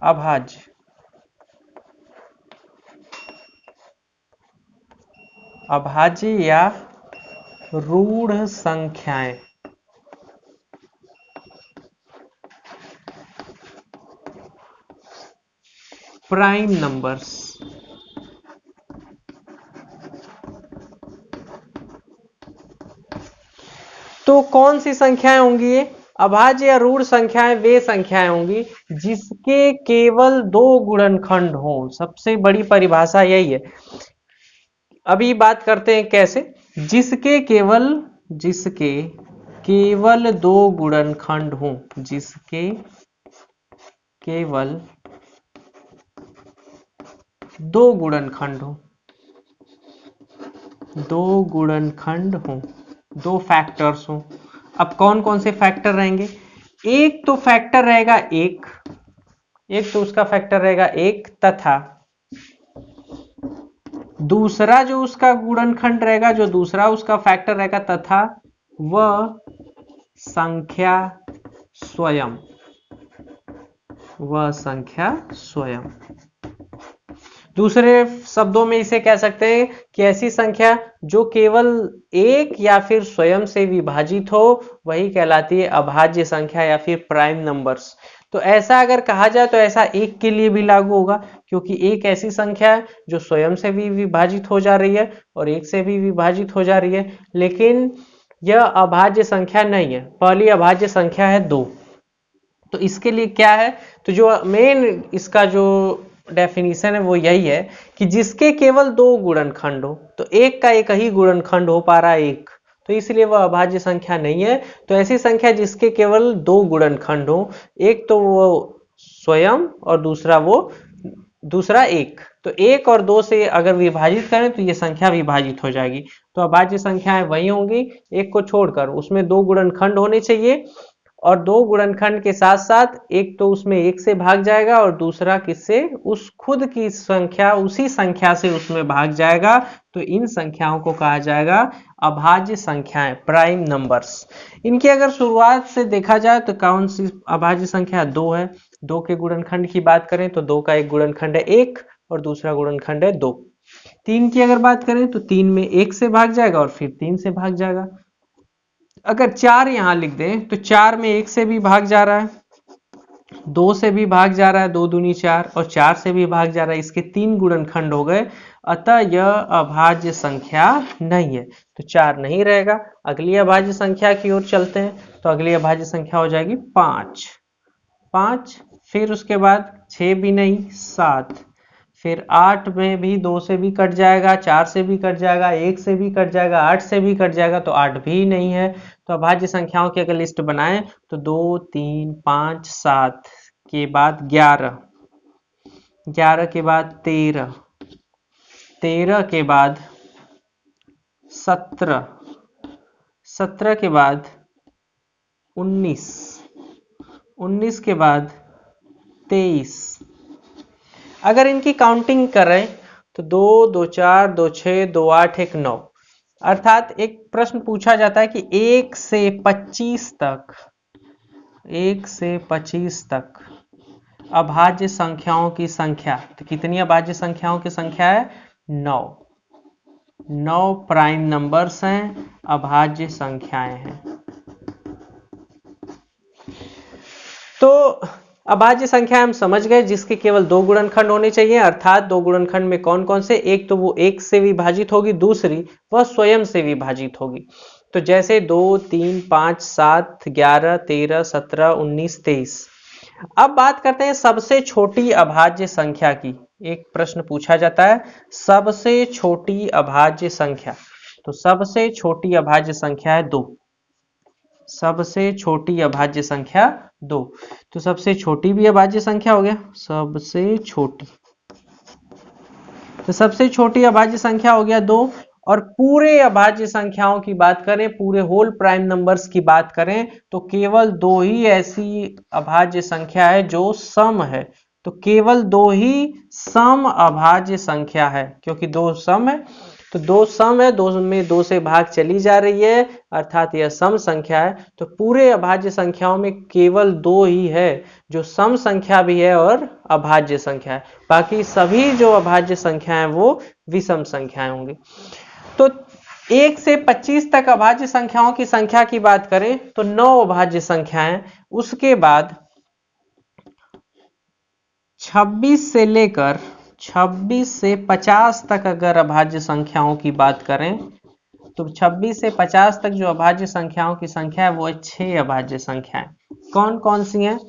अभाज्य, अभाज्य या रूढ़ संख्याएं। Prime numbers. तो कौन सी संख्याएं होंगी ये? अभाज्य या रूढ़ संख्याएं वे संख्याएं होंगी जिसके केवल 2 गुणनखंड हो। सबसे बड़ी परिभाषा यही है। अभी बात करते हैं कैसे। जिसके केवल 2 गुणनखंड हो, जिसके केवल 2 गुणनखंड हो, 2 गुणनखंड हो, 2 फैक्टर्स हो। अब कौन कौन से फैक्टर रहेंगे? एक तो फैक्टर रहेगा एक तो उसका फैक्टर रहेगा 1, तथा दूसरा जो उसका गुणनखंड रहेगा, जो दूसरा उसका फैक्टर रहेगा, तथा वह संख्या स्वयं, वह संख्या स्वयं। दूसरे शब्दों में इसे कह सकते हैं कि ऐसी संख्या जो केवल एक या फिर स्वयं से विभाजित हो वही कहलाती है अभाज्य संख्या या फिर प्राइम नंबर्स। तो ऐसा अगर कहा जाए तो ऐसा एक के लिए भी लागू होगा, क्योंकि एक ऐसी संख्या है जो स्वयं से भी विभाजित हो जा रही है और एक से भी विभाजित हो जा रही है, लेकिन यह अभाज्य संख्या नहीं है। पहली अभाज्य संख्या है 2। तो इसके लिए क्या है? तो जो मेन इसका जो डेफिनेशन है वो यही है कि जिसके केवल 2 गुणनखंड हो, तो एक का एक ही गुणनखंड हो पा रहा है एक, तो इसलिए वह अभाज्य संख्या नहीं है। तो ऐसी संख्या जिसके केवल 2 गुणनखंड हो, एक तो वो स्वयं और दूसरा एक, तो 1 और 2 से अगर विभाजित करें तो ये संख्या विभाजित हो जाएगी। तो अभाज्य संख्याएं वही होंगी, एक को छोड़कर उसमें 2 गुणनखंड होने चाहिए, और 2 गुणनखंड के साथ साथ एक तो उसमें 1 से भाग जाएगा और दूसरा किससे? उस खुद की संख्या, उसी संख्या से उसमें भाग जाएगा। तो इन संख्याओं को कहा जाएगा अभाज्य संख्याएं, प्राइम नंबर्स। इनकी अगर शुरुआत से देखा जाए तो कौन सी अभाज्य संख्या? 2 है। 2 के गुणनखंड की बात करें तो 2 का एक गुणनखंड है 1 और दूसरा गुणनखंड है 2। 3 की अगर बात करें तो 3 में 1 से भाग जाएगा और फिर 3 से भाग जाएगा। अगर 4 यहां लिख दें तो 4 में 1 से भी भाग जा रहा है 2 से भी भाग जा रहा है, 2 दूनी 4, और 4 से भी भाग जा रहा है, इसके 3 गुणनखंड हो गए, अतः यह अभाज्य संख्या नहीं है, तो 4 नहीं रहेगा। अगली अभाज्य संख्या की ओर चलते हैं, तो अगली अभाज्य संख्या हो जाएगी 5। 5, फिर उसके बाद 6 भी नहीं, 7, फिर 8 में भी 2 से भी कट जाएगा, 4 से भी कट जाएगा, 1 से भी कट जाएगा, 8 से भी कट जाएगा, तो 8 भी नहीं है। तो अभाज्य संख्याओं की अगर लिस्ट बनाएं तो 2, 3, 5, 7 के बाद 11, 11 के बाद 13, 13 के बाद 17, 17 के बाद 19, 19 के बाद 23। अगर इनकी काउंटिंग करें तो 2, 2, 4, 2, 6, 2, 8, 1, 9, अर्थात एक प्रश्न पूछा जाता है कि 1 से 25 तक, 1 से 25 तक अभाज्य संख्याओं की संख्या, तो कितनी अभाज्य संख्याओं की संख्या है? 9। 9 प्राइम नंबर्स हैं, अभाज्य संख्याएं हैं। तो अभाज्य संख्या हम समझ गए जिसके केवल 2 गुणनखंड होने चाहिए, अर्थात 2 गुणनखंड में कौन कौन से? एक तो वो 1 से विभाजित होगी, दूसरी वह स्वयं से विभाजित होगी। तो जैसे 2, 3, 5, 7, 11, 13, 17, 19, 23। अब बात करते हैं सबसे छोटी अभाज्य संख्या की। एक प्रश्न पूछा जाता है सबसे छोटी अभाज्य संख्या, तो सबसे छोटी अभाज्य संख्या है 2। सबसे छोटी अभाज्य संख्या 2, तो सबसे छोटी भी अभाज्य संख्या हो गया, सबसे छोटी, तो सबसे छोटी अभाज्य संख्या हो गया 2। और पूरे अभाज्य संख्याओं की बात करें, पूरे होल प्राइम नंबर्स की बात करें, तो केवल 2 ही ऐसी अभाज्य संख्या है जो सम है, तो केवल 2 ही सम अभाज्य संख्या है, क्योंकि 2 सम है, तो 2 सम है, 2 में 2 से भाग चली जा रही है, अर्थात यह सम संख्या है। तो पूरे अभाज्य संख्याओं में केवल 2 ही है जो सम संख्या भी है और अभाज्य संख्या है, बाकी सभी जो अभाज्य संख्या है वो विषम संख्याएं होंगी। तो 1 से 25 तक अभाज्य संख्याओं की संख्या की बात करें तो 9 अभाज्य संख्याएं, उसके बाद 26 से 50 तक अगर अभाज्य संख्याओं की बात करें तो 26 से 50 तक जो अभाज्य संख्याओं की संख्या है वो है 6 अभाज्य संख्याएं। कौन कौन सी हैं?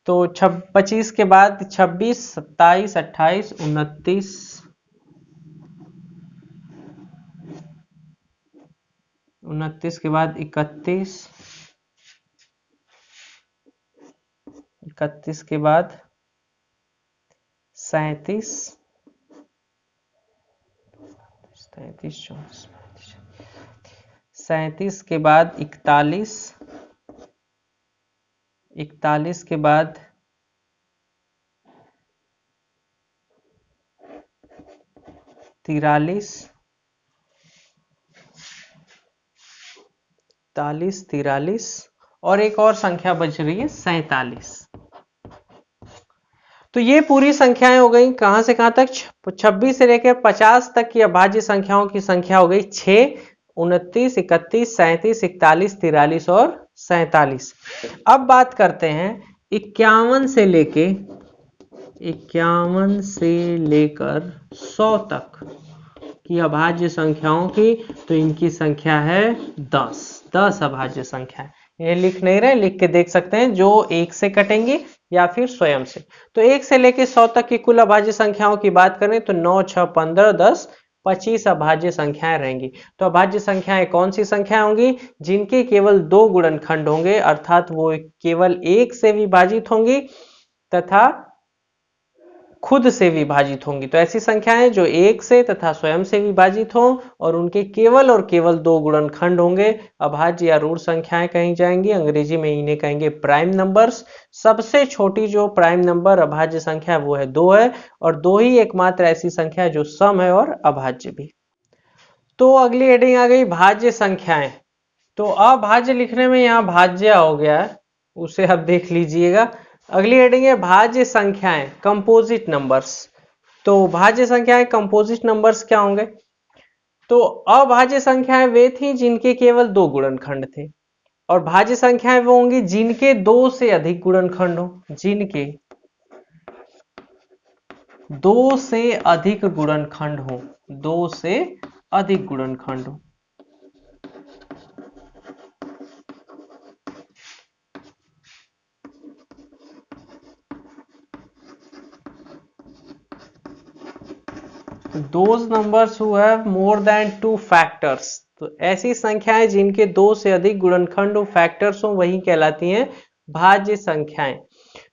तो 25 के बाद 26, 27, 28, 29, 29 के बाद 31, 31 के बाद 37, 37 के बाद 41, 41 के बाद 43, 43, और एक और संख्या बच रही है 47। तो ये पूरी संख्याएं हो गई कहां से कहां तक? 26 से लेकर 50 तक की अभाज्य संख्याओं की संख्या हो गई 6, 29, 31, 37, 41, 43 और 47। अब बात करते हैं 51 से लेकर 100 तक की अभाज्य संख्याओं की, तो इनकी संख्या है 10 अभाज्य संख्या है। ये लिख नहीं रहे, लिख के देख सकते हैं, जो 1 से कटेंगे या फिर स्वयं से। तो 1 से लेकर 100 तक की कुल अभाज्य संख्याओं की बात करें तो 9, 6, 15, 10, 25 अभाज्य संख्याएं रहेंगी। तो अभाज्य संख्याएं कौन सी संख्याएं होंगी? जिनके केवल 2 गुणनखंड होंगे, अर्थात वो केवल 1 से विभाजित होंगी तथा खुद से विभाजित होंगी। तो ऐसी संख्याएं जो 1 से तथा स्वयं से विभाजित हों और उनके केवल और केवल 2 गुणनखंड होंगे, अभाज्य या ऋण संख्याएं कही जाएंगी। अंग्रेजी में इन्हें कहेंगे प्राइम नंबर्स। सबसे छोटी जो प्राइम नंबर अभाज्य संख्या है वो है 2 है, और 2 ही एकमात्र ऐसी संख्या है जो सम है और अभाज्य भी। तो अगली हेडिंग आ गई भाज्य संख्याएं। तो अभाज्य लिखने में यहाँ भाज्य हो गया है, उसे आप देख लीजिएगा। अगली हेडिंग है भाज्य संख्याएं, कंपोजिट नंबर्स। तो भाज्य संख्याएं कंपोजिट नंबर्स क्या होंगे? तो अभाज्य संख्याएं वे थी जिनके केवल 2 गुणनखंड थे। और भाज्य संख्याएं वो होंगी जिनके 2 से अधिक गुणनखंड हो, जिनके 2 से अधिक गुणनखंड हो, 2 से अधिक गुणनखंड हो। Those numbers who have more than 2 factors, तो ऐसी संख्याएं जिनके 2 से अधिक गुणनखंड हो, फैक्टर्स हो, वही कहलाती हैं भाज्य संख्याएं।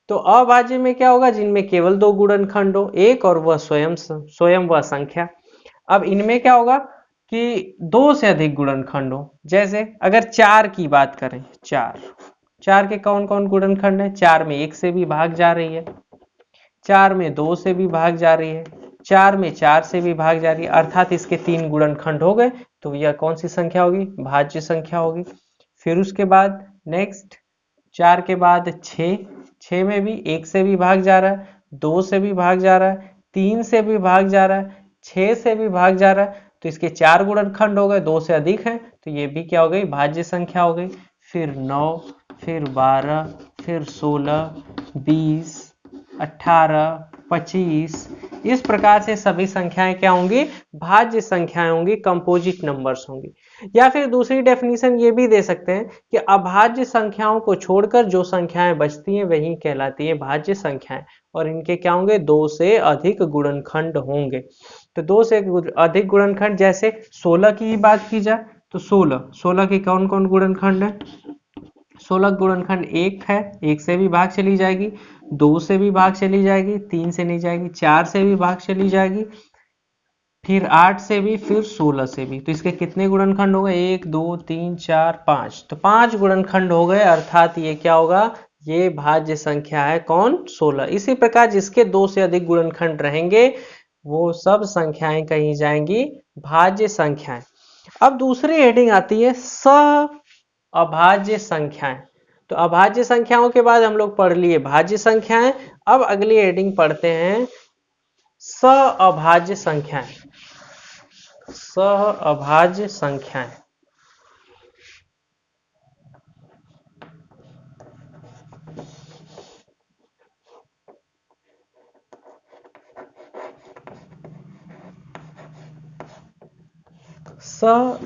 तो अभाज्य में क्या होगा, जिनमें केवल 2 गुणनखंड हो, एक और वह स्वयं वह संख्या। अब इनमें क्या होगा कि 2 से अधिक गुणनखंड हो, जैसे अगर 4 की बात करें, 4 के कौन कौन गुणनखंड है, 4 में 1 से भी भाग जा रही है, 4 में 2 से भी भाग जा रही है, 4 में 4 से भी भाग जा रही है, अर्थात इसके 3 गुणनखंड हो गए, तो यह कौन सी संख्या होगी, भाज्य संख्या होगी। फिर उसके बाद नेक्स्ट 4 के बाद 6 में भी 1 से भी भाग जा रहा है, 2 से भी भाग जा रहा है, 3 से भी भाग जा रहा है, 6 से भी भाग जा रहा है, तो इसके 4 गुणनखंड हो गए, 2 से अधिक है, तो ये भी क्या हो गई, भाज्य संख्या हो गई। फिर 9, फिर 12, फिर 16, 20, 18, 25, इस प्रकार से सभी संख्याएं क्या होंगी, भाज्य संख्याएं होंगी, कंपोजिट नंबर्स होंगी। या फिर दूसरी डेफिनेशन ये भी दे सकते हैं कि अभाज्य संख्याओं को छोड़कर जो संख्याएं बचती हैं वही कहलाती हैं भाज्य संख्याएं, और इनके क्या होंगे, 2 से अधिक गुणनखंड होंगे। तो 2 से अधिक गुणनखंड, जैसे 16 की ही बात की जाए तो 16 के कौन कौन गुणनखंड है, 16 गुणनखंड 1 है, 1 से भी भाग चली जाएगी, 2 से भी भाग चली जाएगी, 3 से नहीं जाएगी, 4 से भी भाग चली जाएगी, फिर 8 से भी, फिर 16 से भी। तो इसके कितने गुणनखंड हो गए, 1 2 3 4 5, तो 5 गुणनखंड हो गए, अर्थात ये क्या होगा, ये भाज्य संख्या है, कौन, 16। इसी प्रकार जिसके 2 से अधिक गुणनखंड रहेंगे वो सब संख्याएं कही जाएंगी भाज्य संख्याएं। अब दूसरी हेडिंग आती है अभाज्य संख्याएं। तो अभाज्य संख्याओं के बाद हम लोग पढ़ लिए भाज्य संख्याएं, अब अगली हेडिंग पढ़ते हैं अभाज्य संख्याएं। अभाज्य संख्याएं,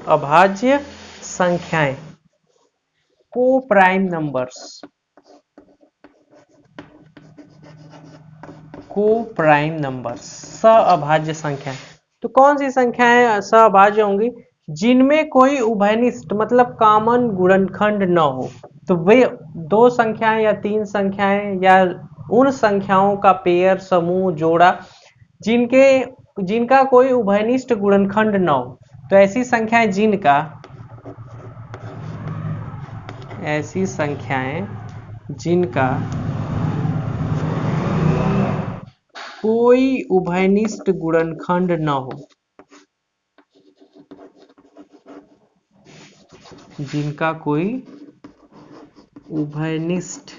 अभाज्य संख्याएं, को प्राइम नंबर्स, को प्राइम नंबर्स, अभाज्य संख्याएं। तो कौन सी संख्याएं अभाज्य होंगी, जिनमें कोई उभयनिष्ठ मतलब कॉमन गुणनखंड न हो। तो वे 2 संख्याएं या 3 संख्याएं या उन संख्याओं का पेयर, समूह, जोड़ा जिनका कोई उभयनिष्ठ गुणनखंड न हो। तो ऐसी संख्याएं जिनका कोई उभयनिष्ठ गुणनखंड न हो, जिनका कोई उभयनिष्ठ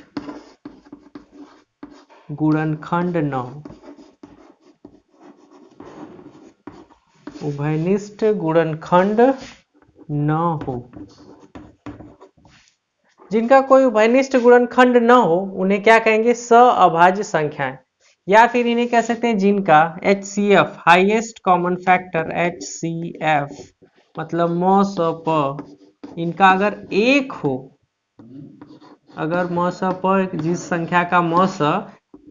गुणनखंड न हो, उभयनिष्ठ गुणनखंड न हो, जिनका कोई उभयनिष्ठ गुणनखंड न हो उन्हें क्या कहेंगे, अभाज्य संख्याएं। या फिर इन्हें कह सकते हैं जिनका HCF, highest common factor, HCF मतलब म स प, इनका अगर 1 हो, अगर म स प जिस संख्या का म स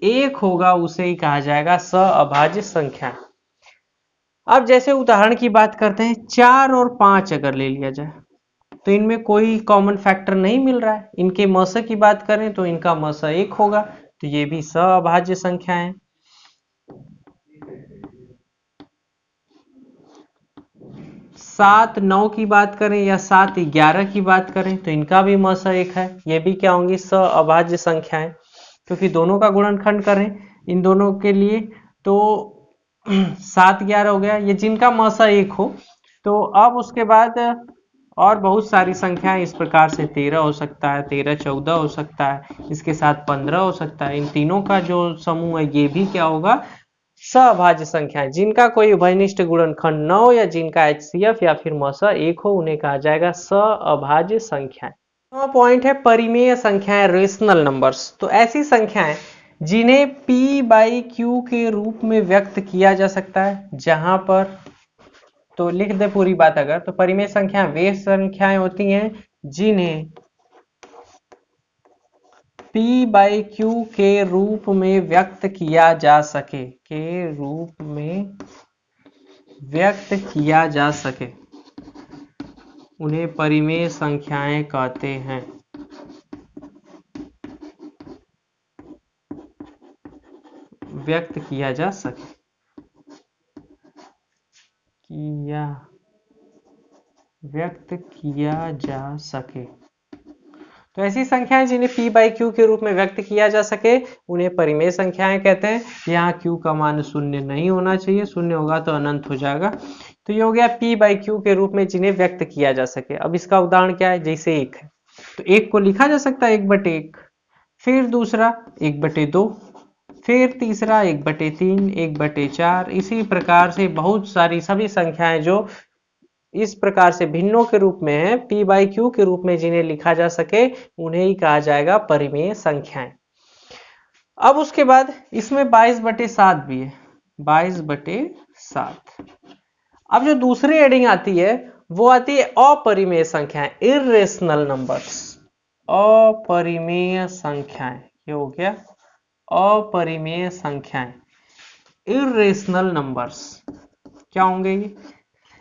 1 होगा उसे ही कहा जाएगा अभाज्य संख्या। अब जैसे उदाहरण की बात करते हैं, 4 और 5 अगर ले लिया जाए तो इनमें कोई कॉमन फैक्टर नहीं मिल रहा है। इनके मस की बात करें तो इनका मस 1 होगा, तो ये भी अभाज्य संख्या है। 7 9 की बात करें या 7 11 की बात करें तो इनका भी मस 1 है, ये भी क्या होंगी, अभाज्य संख्या है, क्योंकि दोनों का गुणनखंड करें इन दोनों के लिए तो 7 11 हो गया, ये जिनका मस 1 हो। तो अब उसके बाद और बहुत सारी संख्याएं इस प्रकार से 13 हो सकता है, 13 14 हो सकता है, इसके साथ 15 हो सकता है। इन तीनों का जो समूह है ये भी क्या होगा, अभाज्य संख्याएं। जिनका कोई उभयनिष्ठ गुणनखंड न हो या जिनका HCF या फिर मस 1 हो उन्हें कहा जाएगा अभाज्य संख्याएं। पॉइंट है परिमेय संख्याएं, रेशनल नंबर्स। तो ऐसी संख्याएं जिन्हें p बाई क्यू के रूप में व्यक्त किया जा सकता है, जहां पर, तो लिख दे पूरी बात अगर, तो परिमेय संख्याएं वे संख्याएं होती हैं जिन्हें p बाई क्यू के रूप में व्यक्त किया जा सके, के रूप में व्यक्त किया जा सके, उन्हें परिमेय संख्याएं कहते हैं। व्यक्त किया जा सके, व्यक्त किया जा सके। तो ऐसी संख्याएं जिन्हें p बाई क्यू के रूप में व्यक्त किया जा सके उन्हें परिमेय संख्याएं कहते हैं। यहाँ q का मान शून्य नहीं होना चाहिए, शून्य होगा तो अनंत हो जाएगा। तो ये हो गया p बाई क्यू के रूप में जिन्हें व्यक्त किया जा सके। अब इसका उदाहरण क्या है, जैसे एक है तो एक को लिखा जा सकता है 1/1, फिर दूसरा 1/2, फिर तीसरा 1/3, 1/4। इसी प्रकार से बहुत सारी सभी संख्याएं जो इस प्रकार से भिन्नों के रूप में है, p बाई क्यू के रूप में जिन्हें लिखा जा सके उन्हें ही कहा जाएगा परिमेय संख्याएं। अब उसके बाद इसमें 22/7 भी है, 22/7। अब जो दूसरी एडिंग आती है वो आती है अपरिमेय संख्याएं, इर्रेशनल नंबर्स। अपरिमेय संख्याएं, ये हो गया अपरिमेय संख्याएं, इर्रेशनल नंबर्स। क्या होंगे ये,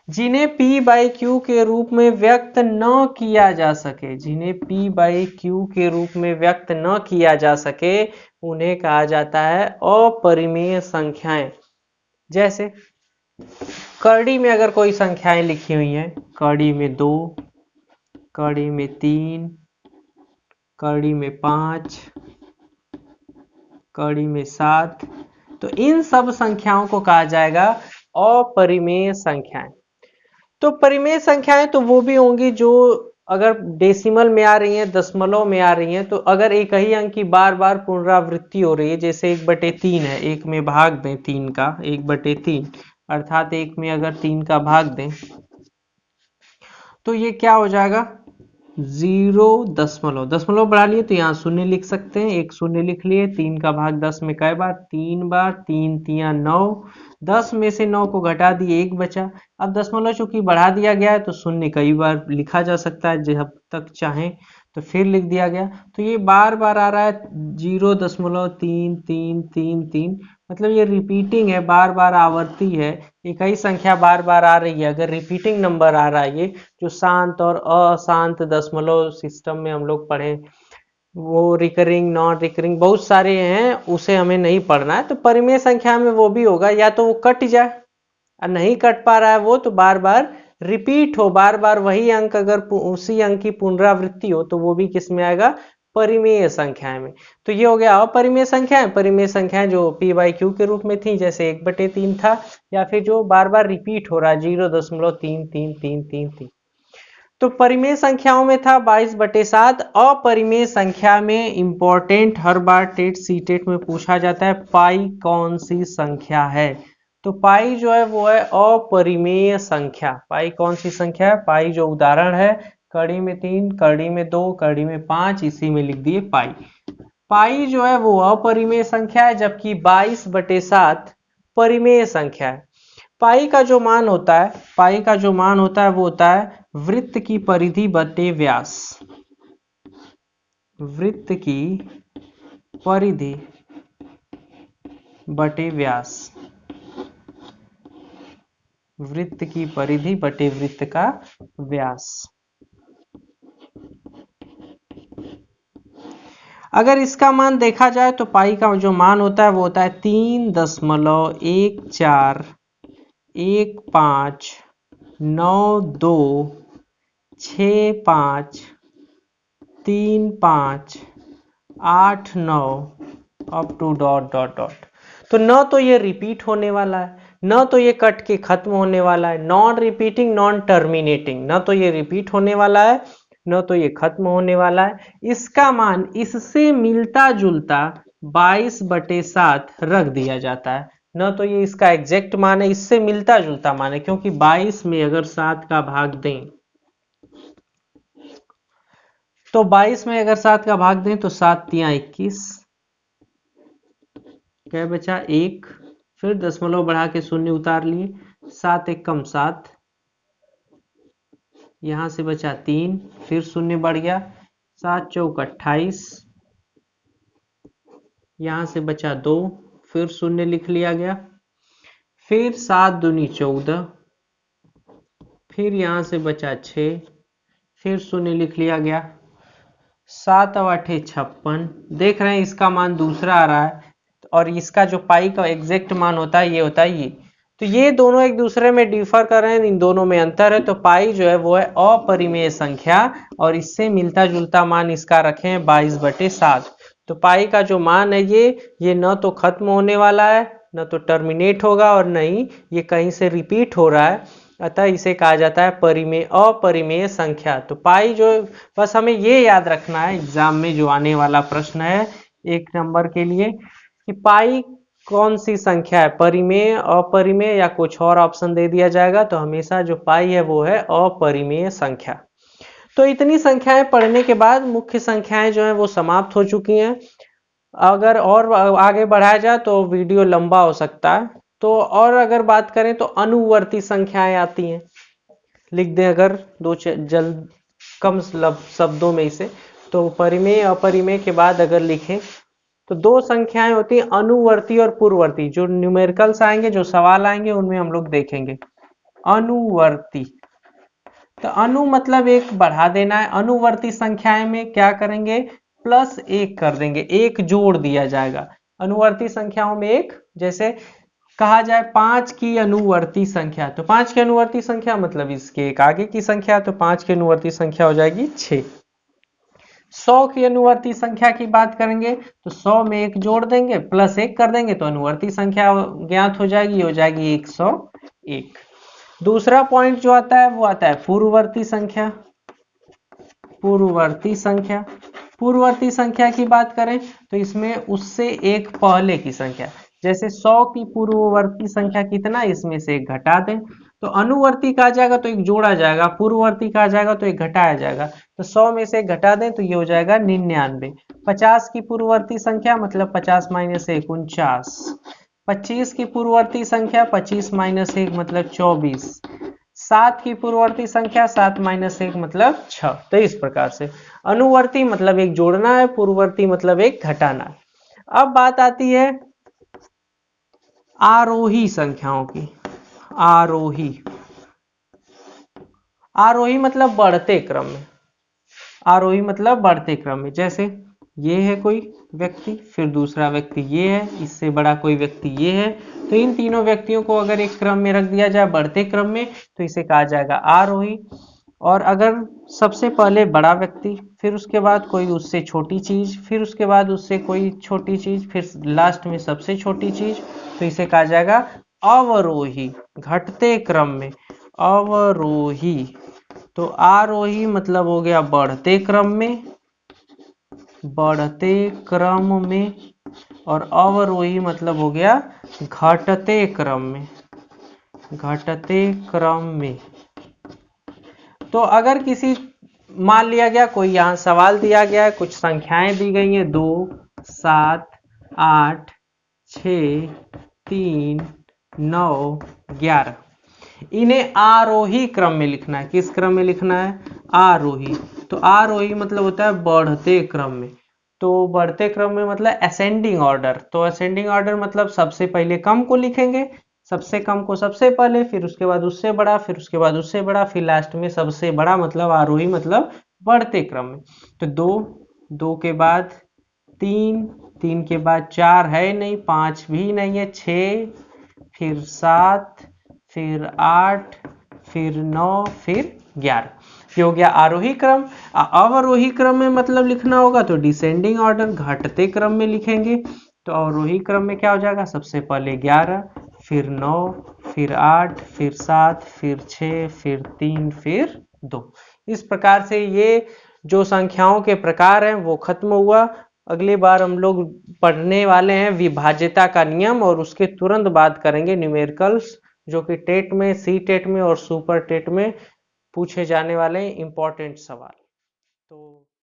जिन्हें p बाई क्यू के रूप में व्यक्त न किया जा सके, जिन्हें p बाई क्यू के रूप में व्यक्त न किया जा सके उन्हें कहा जाता है अपरिमेय संख्याएं। जैसे कड़ी में अगर कोई संख्याएं लिखी हुई हैं, कड़ी में 2, कड़ी में 3, कड़ी में 5, कड़ी में 7, तो इन सब संख्याओं को कहा जाएगा अपरिमेय संख्याएं। तो परिमेय संख्याएं तो वो भी होंगी जो अगर डेसिमल में आ रही हैं, दशमलव में आ रही हैं, तो अगर एक ही अंक की बार बार पुनरावृत्ति हो रही है, जैसे 1/3 है, एक में भाग दें 3 का, 1/3 अर्थात एक में अगर 3 का भाग दें तो ये क्या हो जाएगा, 0 दशमलव बढ़ा लिए तो यहाँ शून्य लिख सकते हैं, एक शून्य लिख लिए। 3 का भाग 10 में कई बार, 3 बार, 3 तिया 9, 10 में से 9 को घटा दिए 1 बचा। अब दशमलव चूंकि बढ़ा दिया गया है तो शून्य कई बार लिखा जा सकता है, जब तक चाहें तो फिर लिख दिया गया। तो ये बार बार आ रहा है 0.3333, मतलब ये रिपीटिंग है, बार बार आवर्ती है, एक ही संख्या बार बार आ रही है। अगर रिपीटिंग नंबर आ रहा है, ये जो शांत और अशांत दशमलव सिस्टम में हम लोग पढ़े, वो रिकरिंग नॉन रिकरिंग बहुत सारे हैं, उसे हमें नहीं पढ़ना है। तो परिमेय संख्या में वो भी होगा, या तो वो कट जाए और नहीं कट पा रहा है वो, तो बार बार रिपीट हो, बार बार वही अंक, अगर उसी अंक की पुनरावृत्ति हो तो वो भी किस में आएगा, परिमेय संख्याएं में। तो ये हो गया अपरिमेय संख्याएं। परिमेय संख्याएं जो p बाई क्यू के रूप में थी, जैसे 1/3 था, या फिर जो बार बार रिपीट हो रहा है 0.333333। तो परिमेय संख्याओं में था 22/7। अपरिमेय संख्या में इंपॉर्टेंट, हर बार टेट सी टेट में पूछा जाता है, पाई कौन सी संख्या है। तो पाई जो है वो है अपरिमेय संख्या। पाई कौन सी संख्या है, पाई जो उदाहरण है, कड़ी में 3, कड़ी में 2, कड़ी में 5, इसी में लिख दिए पाई। पाई जो है वो अपरिमेय संख्या है, जबकि 22/7 परिमेय संख्या है। पाई का जो मान होता है, पाई का जो मान होता है वो होता है वृत्त की परिधि बटे व्यास। वृत्त की परिधि बटे व्यास, वृत्त की परिधि बटे वृत्त का व्यास। अगर इसका मान देखा जाए तो पाई का जो मान होता है वो होता है 3.14192653589 up to dot dot dot. तो न तो ये रिपीट होने वाला है, न तो ये कट के खत्म होने वाला है, नॉन रिपीटिंग नॉन टर्मिनेटिंग, न तो ये रिपीट होने वाला है न तो ये खत्म होने वाला है। इसका मान इससे मिलता जुलता 22/7 रख दिया जाता है। न तो ये इसका एग्जैक्ट मान है, इससे मिलता जुलता मान है, क्योंकि 22 में अगर 7 का भाग दें तो 22 में अगर 7 का भाग दें तो 7 तिया 21, क्या बचा 1, फिर दशमलव बढ़ा के शून्य उतार लिए, 7 एक कम 7, यहां से बचा 3, फिर शून्य बढ़ गया, 7 चौक 28, यहां से बचा 2, फिर शून्य लिख लिया गया, फिर 7 दूनी 14, फिर यहां से बचा 6, फिर शून्य लिख लिया गया, 7 और 8 56, देख रहे हैं इसका मान दूसरा आ रहा है और इसका जो पाई का एग्जैक्ट मान होता है ये होता है ये, तो ये दोनों एक दूसरे में डिफर कर रहे हैं, इन दोनों में अंतर है, तो पाई जो है वो है अपरिमेय संख्या और इससे मिलता जुलता मान इसका रखें 22/7। तो पाई का जो मान है ये न तो खत्म होने वाला है, न तो टर्मिनेट होगा और न ही ये कहीं से रिपीट हो रहा है, अतः इसे कहा जाता है परिमेय अपरिमेय संख्या। तो पाई जो, बस हमें ये याद रखना है एग्जाम में जो आने वाला प्रश्न है 1 नंबर के लिए, कि पाई कौन सी संख्या है, परिमेय अपरिमेय या कुछ और ऑप्शन दे दिया जाएगा, तो हमेशा जो पाई है वो है अपरिमेय संख्या। तो इतनी संख्याएं पढ़ने के बाद मुख्य संख्याएं जो है वो समाप्त हो चुकी हैं। अगर और आगे बढ़ाया जाए तो वीडियो लंबा हो सकता है, तो और अगर बात करें तो अनुवर्ती संख्याएं आती हैं, लिख दें अगर दो जल्द कम शब्दों में इसे, तो परिमेय अपरिमेय के बाद अगर लिखें तो 2 संख्याएं होती हैं अनुवर्ती और पूर्ववर्ती, जो न्यूमेरिकल्स आएंगे, जो सवाल आएंगे उनमें हम लोग देखेंगे। अनुवर्ती, तो अनु मतलब एक बढ़ा देना है, अनुवर्ती संख्याएं में क्या करेंगे +1 कर देंगे, एक जोड़ दिया जाएगा। अनुवर्ती संख्याओं में एक, जैसे कहा जाए 5 की अनुवर्ती संख्या, तो 5 की अनुवर्ती संख्या मतलब इसके एक आगे की संख्या, तो 5 की अनुवर्ती संख्या हो जाएगी 6। 100 की अनुवर्ती संख्या की बात करेंगे तो 100 में एक जोड़ देंगे, +1 कर देंगे, तो अनुवर्ती संख्या ज्ञात हो जाएगी 101। दूसरा पॉइंट जो आता है वो आता है पूर्ववर्ती संख्या। पूर्ववर्ती संख्या, पूर्ववर्ती संख्या की बात करें तो इसमें उससे एक पहले की संख्या, जैसे 100 की पूर्ववर्ती संख्या कितना, इसमें से एक घटा दें, तो अनुवर्ती कहा जाएगा तो एक जोड़ा जाएगा, पूर्ववर्ती कहा जाएगा तो एक घटाया जाएगा, तो 100 में से एक घटा दें तो ये हो जाएगा 99। 50 की पूर्ववर्ती संख्या मतलब 50 - 1 49। 25 की पूर्ववर्ती संख्या 25 - 1 मतलब 24। 7 की पूर्ववर्ती संख्या 7 - 1 मतलब 6। तो इस प्रकार से अनुवर्ती मतलब एक जोड़ना है, पूर्ववर्ती मतलब एक घटाना है। अब बात आती है आरोही संख्याओं की। आरोही, आरोही मतलब बढ़ते क्रम में, आरोही मतलब बढ़ते क्रम में, जैसे ये है कोई व्यक्ति, फिर दूसरा व्यक्ति ये है, इससे बड़ा कोई व्यक्ति ये है, तो इन तीनों व्यक्तियों को अगर एक क्रम में रख दिया जाए बढ़ते क्रम में तो इसे कहा जाएगा आरोही। और अगर सबसे पहले बड़ा व्यक्ति, फिर उसके बाद कोई उससे छोटी चीज, फिर उसके बाद उससे कोई छोटी चीज, फिर लास्ट में सबसे छोटी चीज, तो इसे कहा जाएगा अवरोही, घटते क्रम में अवरोही। तो आरोही मतलब हो गया बढ़ते क्रम में, बढ़ते क्रम में, और अवरोही मतलब हो गया घटते क्रम में, घटते क्रम में। तो अगर किसी, मान लिया गया कोई यहाँ सवाल दिया गया है, कुछ संख्याएं दी गई हैं 2 7 8 6 3 9 11, इन्हें आरोही क्रम में लिखना है। किस क्रम में लिखना है, आरोही। तो आरोही मतलब होता है बढ़ते क्रम में, तो बढ़ते क्रम में मतलब असेंडिंग ऑर्डर, तो असेंडिंग ऑर्डर मतलब सबसे पहले कम को लिखेंगे, सबसे कम को सबसे पहले, फिर उसके बाद उससे बड़ा, फिर उसके बाद उससे बड़ा, फिर लास्ट में सबसे बड़ा, मतलब आरोही मतलब बढ़ते क्रम में। तो 2, 2 के बाद 3, 3 के बाद 4 है नहीं, 5 भी नहीं है, 6, फिर 7, फिर 8, फिर 9, फिर 11, ये हो गया आरोही क्रम। अवरोही क्रम में मतलब लिखना होगा तो डिसेंडिंग ऑर्डर, घटते क्रम में लिखेंगे। तो अवरोही क्रम में क्या हो जाएगा, सबसे पहले 11, फिर 9, फिर 8, फिर 7, फिर 6, फिर 3, फिर 2। इस प्रकार से ये जो संख्याओं के प्रकार हैं वो खत्म हुआ। अगली बार हम लोग पढ़ने वाले हैं विभाज्यता का नियम, और उसके तुरंत बाद करेंगे न्यूमेरिकल्स, जो कि टेट में, सी टेट में और सुपर टेट में पूछे जाने वाले इंपॉर्टेंट सवाल।